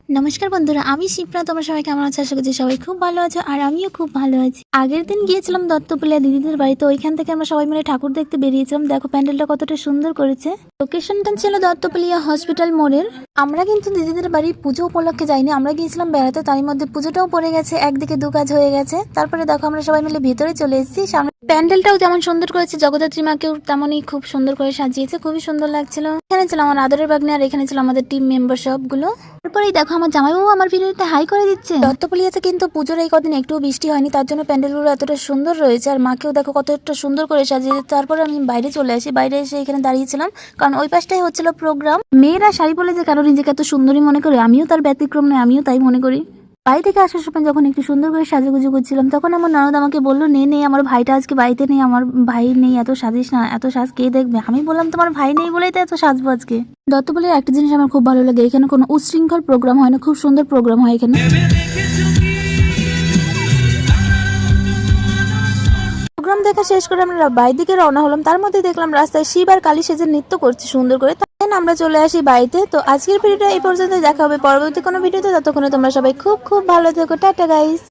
নমস্কার বন্ধুরা, আমি শিপ্রা। তোমরা সবাই কেমন আছো? আশা করছি সবাই খুব ভালো আছো, আর আমিও খুব ভালো আছি। আগের দিন গিয়েছিলাম দত্তপুলিয়া দিদিদের বাড়িতে, ওইখান থেকে আমরা সবাই মিলে ঠাকুর দেখতে বেরিয়েছিলাম। দেখো প্যান্ডেলটা কতটা সুন্দর করেছে। লোকেশনটা ছিল দত্তপুলিয়া হসপিটাল মোড়ের। আমরা কিন্তু দিদিদের বাড়ি পুজো উপলক্ষে যাইনি, আমরা গিয়েছিলাম বেড়াতে। তার মধ্যে পুজোটাও পড়ে গেছে, একদিকে দু কাজ হয়ে গেছে। তারপরে দেখো আমরা সবাই মিলে ভিতরে চলে এসেছি। সামনে প্যান্ডেলটাও যেমন সুন্দর করেছে, জগদ্ধাত্রী মাকেও তেমনই খুব সুন্দর করে সাজিয়েছে, খুবই সুন্দর লাগছিল। এখানে ছিল আমার আদরের বাগ্নে, আর এখানে ছিল আমাদের টিম মেম্বার সবগুলো। তারপরেই দেখো আমার জামাইবাবু আমার ভিডিওতে হাই করে দিচ্ছে। দত্তপুলিয়াতে কিন্তু পুজোর এই কদিন একটু বৃষ্টি হয়নি, তার জন্য প্যান্ডেলগুলো এতটা সুন্দর রয়েছে। আর মাকেও দেখো কতটা সুন্দর করে সাজিয়ে। তারপরে আমি বাইরে চলে আসি, বাইরে এসে এখানে দাঁড়িয়েছিলাম, কারণ ওই পাশটাই হচ্ছিল প্রোগ্রাম। মেয়েরা শাড়ি পরে যে কারো নিজেকে এত সুন্দরী মনে করে, আমিও তার ব্যতিক্রম নয়, আমিও তাই মনে করি। বাড়ি থেকে আসার সময় যখন একটু সুন্দর করে সাজুগুজু করছিলাম, তখন আমার ননদ আমাকে বললো, নে আমার ভাইটা আজকে বাড়িতে নেই, আমার ভাই নেই, এত সাজিস না, এত সাজ কে দেখবে। আমি বললাম তোমার ভাই নেই বলেই তো এত সাজবো আজকে। দত্তপুলিয়ার একটা জিনিস আমার খুব ভালো লাগে, এখানে কোনো উচ্ছৃঙ্খল প্রোগ্রাম হয় না, খুব সুন্দর প্রোগ্রাম হয় এখানে। প্রোগ্রাম দেখা শেষ করে আমরা বাড়ির দিকে রওনা হলাম। তার মধ্যে দেখলাম রাস্তায় শিব আর কালী সেজে নৃত্য করছে সুন্দর করে। তাই আমরা চলে আসি বাড়িতে। তো আজকের ভিডিওটা এই পর্যন্ত, দেখা হবে পরবর্তী কোনো ভিডিওতে। ততক্ষণে তোমরা সবাই খুব খুব ভালো থেকো। Tata guys.